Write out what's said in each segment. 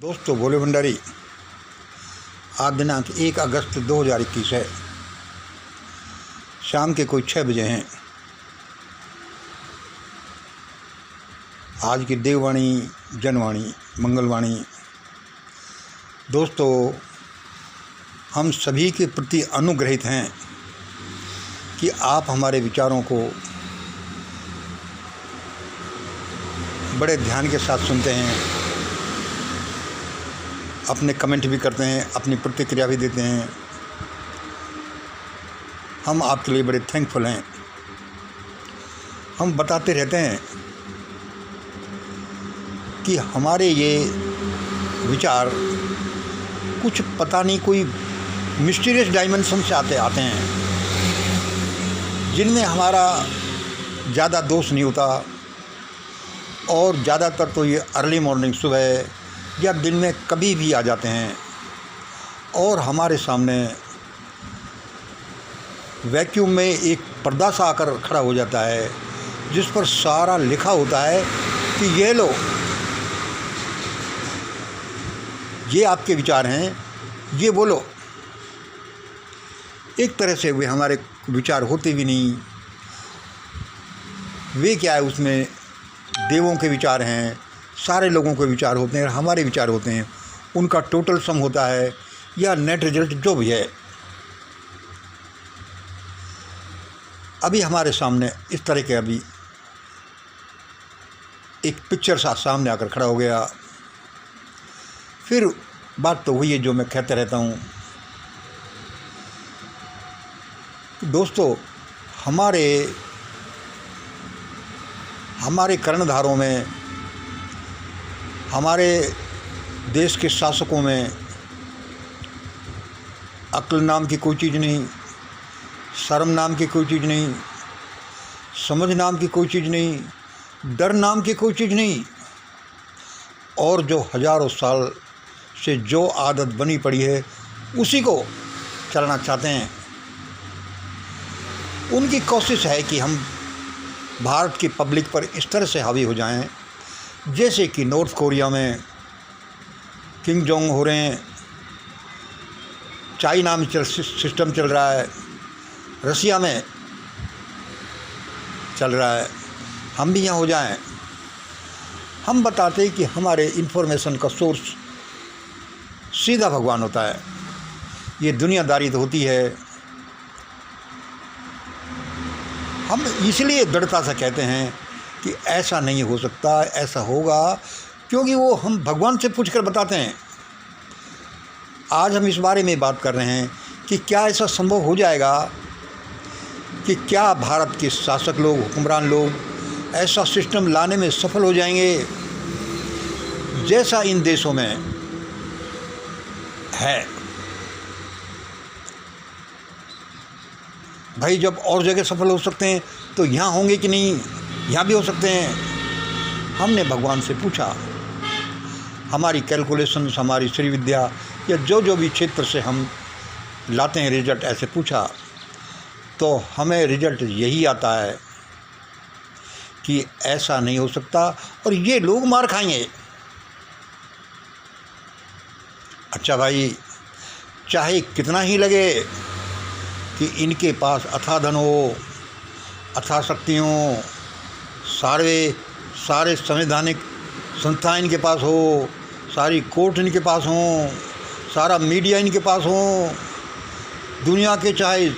दोस्तों, भोले भंडारी। आज दिनांक 1 अगस्त 2021 है। शाम के कोई 6 बजे हैं। आज की देववाणी, जनवाणी, मंगलवाणी। दोस्तों, हम सभी के प्रति अनुग्रहित हैं कि आप हमारे विचारों को बड़े ध्यान के साथ सुनते हैं, अपने कमेंट भी करते हैं, अपनी प्रतिक्रिया भी देते हैं। हम आपके लिए बड़े थैंकफुल हैं। हम बताते रहते हैं कि हमारे ये विचार कुछ पता नहीं कोई मिस्टीरियस डायमेंशन से आते हैं, जिनमें हमारा ज़्यादा दोष नहीं होता, और ज़्यादातर तो ये अर्ली मॉर्निंग, सुबह या दिन में कभी भी आ जाते हैं, और हमारे सामने वैक्यूम में एक पर्दा सा आकर खड़ा हो जाता है, जिस पर सारा लिखा होता है कि ये लो, ये आपके विचार हैं, ये बोलो। एक तरह से वे हमारे विचार होते भी नहीं। वे क्या है, उसमें देवों के विचार हैं, सारे लोगों के विचार होते हैं, हमारे विचार होते हैं, उनका टोटल सम होता है या नेट रिजल्ट जो भी है। अभी हमारे सामने इस तरह के अभी एक पिक्चर सा सामने आकर खड़ा हो गया। फिर बात तो वही है जो मैं कहते रहता हूँ। दोस्तों, हमारे कर्णधारों में, हमारे देश के शासकों में अक्ल नाम की कोई चीज़ नहीं, शर्म नाम की कोई चीज़ नहीं, समझ नाम की कोई चीज़ नहीं, डर नाम की कोई चीज़ नहीं, और जो हज़ारों साल से जो आदत बनी पड़ी है उसी को चलना चाहते हैं। उनकी कोशिश है कि हम भारत की पब्लिक पर इस तरह से हावी हो जाएं, जैसे कि नॉर्थ कोरिया में किंग जोंग हो रहे हैं, चाइना में सिस्टम चल रहा है, रसिया में चल रहा है, हम भी यहाँ हो जाएं। हम बताते हैं कि हमारे इन्फॉर्मेशन का सोर्स सीधा भगवान होता है। ये दुनियादारी तो होती है। हम इसलिए दृढ़ता से कहते हैं कि ऐसा नहीं हो सकता, ऐसा होगा, क्योंकि वो हम भगवान से पूछकर बताते हैं। आज हम इस बारे में बात कर रहे हैं कि क्या ऐसा संभव हो जाएगा कि क्या भारत के शासक लोग, हुक्मरान लोग ऐसा सिस्टम लाने में सफल हो जाएंगे जैसा इन देशों में है। भाई, जब और जगह सफल हो सकते हैं तो यहाँ होंगे कि नहीं? यहाँ भी हो सकते हैं। हमने भगवान से पूछा, हमारी कैलकुलेशंस, हमारी श्री विद्या या जो भी क्षेत्र से हम लाते हैं रिजल्ट, ऐसे पूछा तो हमें रिजल्ट यही आता है कि ऐसा नहीं हो सकता और ये लोग मार खाएंगे। अच्छा भाई, चाहे कितना ही लगे कि इनके पास अथाह धन हो, अथाह शक्ति हो, सारे संवैधानिक संस्थाएं इनके पास हो, सारी कोर्ट इनके पास हो, सारा मीडिया इनके पास हो, दुनिया के चाहे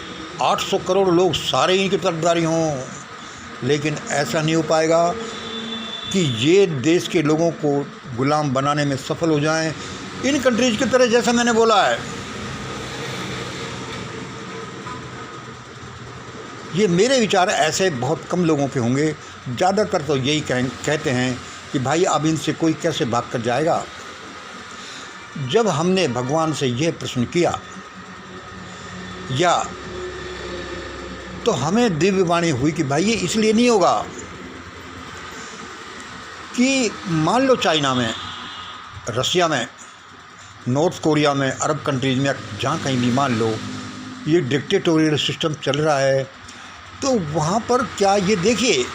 800 करोड़ लोग सारे इनकी तरफदारी हों, लेकिन ऐसा नहीं हो पाएगा कि ये देश के लोगों को गुलाम बनाने में सफल हो जाएं, इन कंट्रीज की तरह, जैसा मैंने बोला है। ये मेरे विचार ऐसे बहुत कम लोगों के होंगे। ज़्यादातर तो यही कहते हैं कि भाई अब इनसे कोई कैसे भाग कर जाएगा। जब हमने भगवान से यह प्रश्न किया, या तो हमें दिव्य वाणी हुई कि भाई ये इसलिए नहीं होगा कि मान लो चाइना में, रसिया में, नॉर्थ कोरिया में, अरब कंट्रीज़ में, जहाँ कहीं भी मान लो ये डिक्टेटोरियल सिस्टम चल रहा है, तो वहाँ पर क्या, ये देखिए,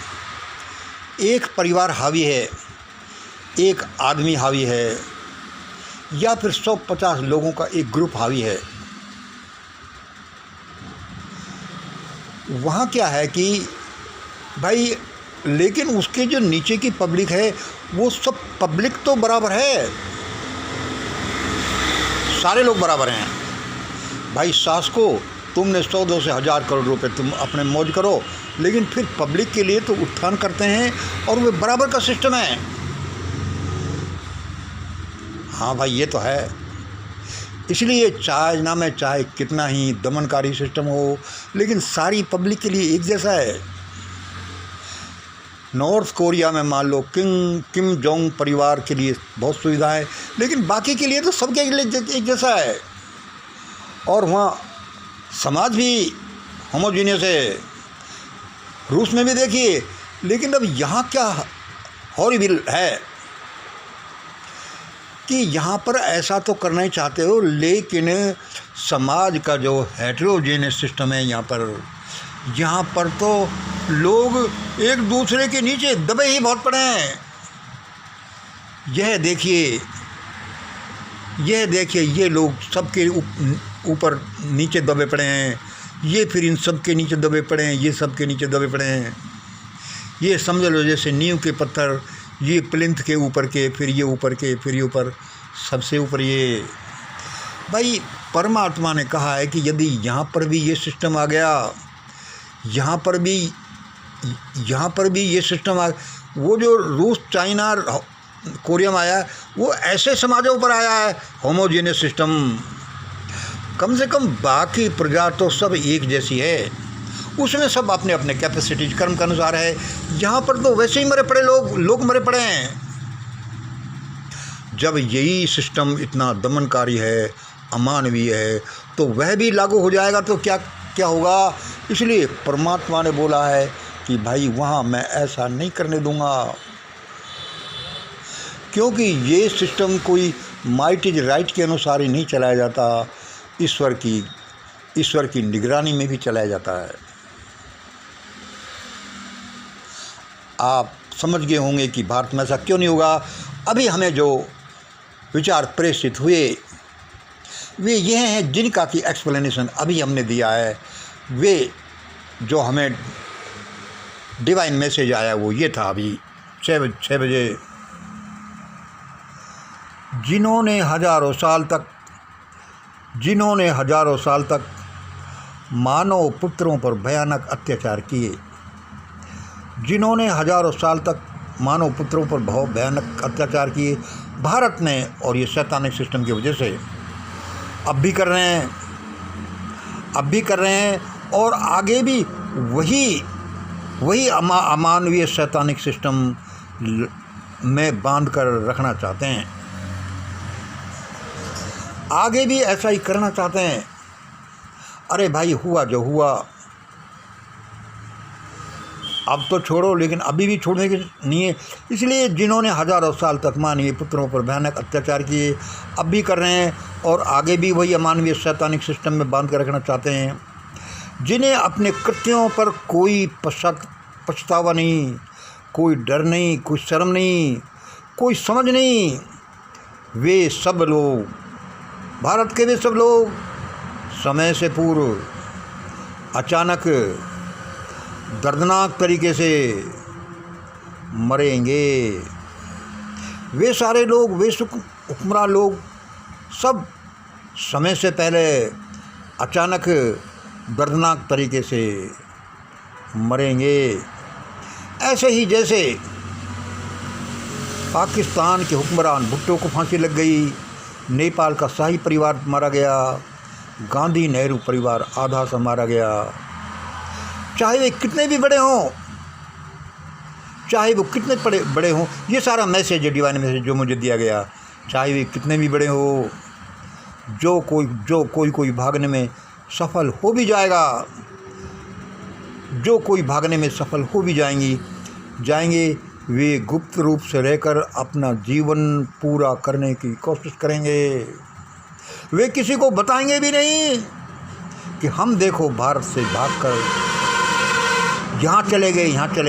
एक परिवार हावी है, एक आदमी हावी है, या फिर 150 लोगों का एक ग्रुप हावी है। वहाँ क्या है कि भाई, लेकिन उसके जो नीचे की पब्लिक है वो सब पब्लिक तो बराबर है, सारे लोग बराबर हैं। भाई शासको, तुमने 100-200 से 1000 करोड़ रुपए तुम अपने मौज करो, लेकिन फिर पब्लिक के लिए तो उत्थान करते हैं और वो बराबर का सिस्टम है। हाँ भाई, ये तो है। इसलिए चाहे कितना ही दमनकारी सिस्टम हो, लेकिन सारी पब्लिक के लिए एक जैसा है। नॉर्थ कोरिया में मान लो किम जोंग परिवार के लिए बहुत सुविधा है, लेकिन बाकी के लिए तो सबके लिए एक जैसा है। और वहाँ समाज भी होमोजीनियस है। रूस में भी देखिए। लेकिन अब यहाँ क्या हॉरिबल है कि यहाँ पर ऐसा तो करना ही चाहते हो, लेकिन समाज का जो हेटेरोजेनियस सिस्टम है यहाँ पर तो लोग एक दूसरे के नीचे दबे ही बहुत पड़े हैं। यह देखिए ये लोग सबके ऊपर नीचे दबे पड़े हैं, ये फिर इन सब के नीचे दबे पड़े हैं, ये सब के नीचे दबे पड़े हैं। ये समझ लो जैसे नींव के पत्थर, ये प्लिंथ के ऊपर के, फिर ये ऊपर के, फिर ये ऊपर, सबसे ऊपर ये। भाई परमात्मा ने कहा है कि यदि यहाँ पर भी ये सिस्टम आ गया, यहाँ पर भी ये सिस्टम आ, वो जो रूस, चाइना, कोरिया में आया है, वो ऐसे समाजों पर आया है, होमोजेनियस सिस्टम। कम से कम बाकी प्रजा तो सब एक जैसी है, उसमें सब अपने अपने कैपेसिटीज कर्म के अनुसार है। यहाँ पर तो वैसे ही मरे पड़े लोग मरे पड़े हैं। जब यही सिस्टम इतना दमनकारी है, अमानवीय है, तो वह भी लागू हो जाएगा तो क्या होगा। इसलिए परमात्मा ने बोला है कि भाई वहाँ मैं ऐसा नहीं करने दूंगा, क्योंकि ये सिस्टम कोई माइट इज राइट के अनुसार ही नहीं चलाया जाता, ईश्वर की निगरानी में भी चलाया जाता है। आप समझ गए होंगे कि भारत में ऐसा क्यों नहीं होगा। अभी हमें जो विचार प्रेषित हुए वे ये हैं जिनका की एक्सप्लेनेशन अभी हमने दिया है। वे जो हमें डिवाइन मैसेज आया वो ये था अभी 6 बजे। जिन्होंने हजारों साल तक मानव पुत्रों पर भयानक अत्याचार किए, जिन्होंने हजारों साल तक मानव पुत्रों पर बहुत भयानक अत्याचार किए भारत में, और ये शैतानिक सिस्टम की वजह से अब भी कर रहे हैं और आगे भी वही अमानवीय शैतानिक सिस्टम में बांध कर रखना चाहते हैं। आगे भी ऐसा ही करना चाहते हैं। अरे भाई, हुआ जो हुआ अब तो छोड़ो, लेकिन अभी भी छोड़ने की नहीं है। इसलिए जिन्होंने हजारों साल तक मानवीय पुत्रों पर भयानक अत्याचार किए अब भी कर रहे हैं और आगे भी वही अमानवीय शैतानिक सिस्टम में बांध कर रखना चाहते हैं, जिन्हें अपने कृत्यों पर कोई पछतावा नहीं, कोई डर नहीं, कोई शर्म नहीं, कोई समझ नहीं, वे सब लोग, भारत के वे सब लोग समय से पूर्व अचानक दर्दनाक तरीके से मरेंगे। वे सारे लोग, वे हुक्मरान लोग सब समय से पहले अचानक दर्दनाक तरीके से मरेंगे। ऐसे ही जैसे पाकिस्तान के हुक्मरान भुट्टो को फांसी लग गई, नेपाल का शाही परिवार मारा गया, गांधी नेहरू परिवार आधा सा मारा गया। चाहे वे कितने भी बड़े हों, चाहे वो कितने बड़े हों, ये सारा मैसेज है, डिवाइन मैसेज जो मुझे दिया गया। चाहे वे कितने भी बड़े हो, जो कोई भागने में सफल हो भी जाएगा, जो कोई भागने में सफल हो भी जाएंगे, वे गुप्त रूप से रहकर अपना जीवन पूरा करने की कोशिश करेंगे। वे किसी को बताएंगे भी नहीं कि हम देखो भारत से भागकर यहाँ चले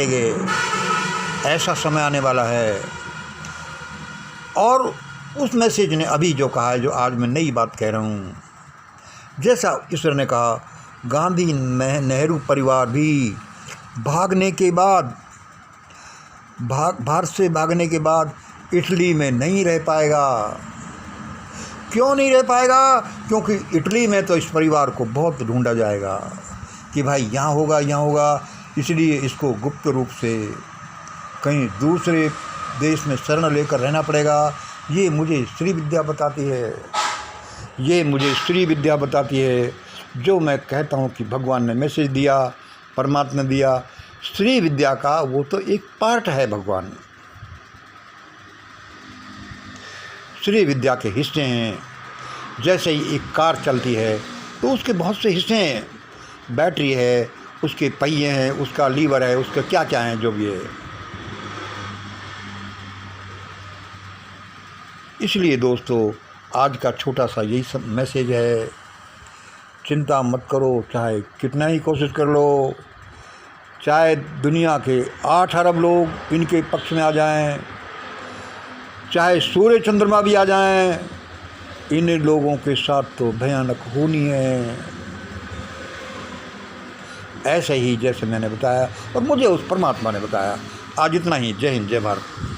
गए। ऐसा समय आने वाला है। और उस मैसेज ने अभी जो कहा है, जो आज मैं नई बात कह रहा हूँ, जैसा ईश्वर ने कहा, गांधी नेहरू परिवार भी भागने के बाद भारत से भागने के बाद इटली में नहीं रह पाएगा। क्यों नहीं रह पाएगा? क्योंकि इटली में तो इस परिवार को बहुत ढूंढा जाएगा कि भाई यहाँ होगा, यहाँ होगा, इसलिए इसको गुप्त रूप से कहीं दूसरे देश में शरण लेकर रहना पड़ेगा। ये मुझे श्री विद्या बताती है, ये मुझे श्री विद्या बताती है। जो मैं कहता हूँ कि भगवान ने मैसेज दिया, परमात्मा ने दिया, श्री विद्या का वो तो एक पार्ट है। भगवान श्री विद्या के हिस्से हैं। जैसे ही एक कार चलती है तो उसके बहुत से हिस्से हैं, बैटरी है, उसके पहिए हैं, उसका लीवर है, उसका क्या क्या है, जो भी है। इसलिए दोस्तों, आज का छोटा सा यही सब मैसेज है। चिंता मत करो, चाहे कितना ही कोशिश कर लो, चाहे दुनिया के 8 अरब लोग इनके पक्ष में आ जाएं, चाहे सूर्य चंद्रमा भी आ जाएं, इन लोगों के साथ तो भयानक होनी है। ऐसे ही जैसे मैंने बताया और मुझे उस परमात्मा ने बताया। आज इतना ही। जय हिंद, जय भारत।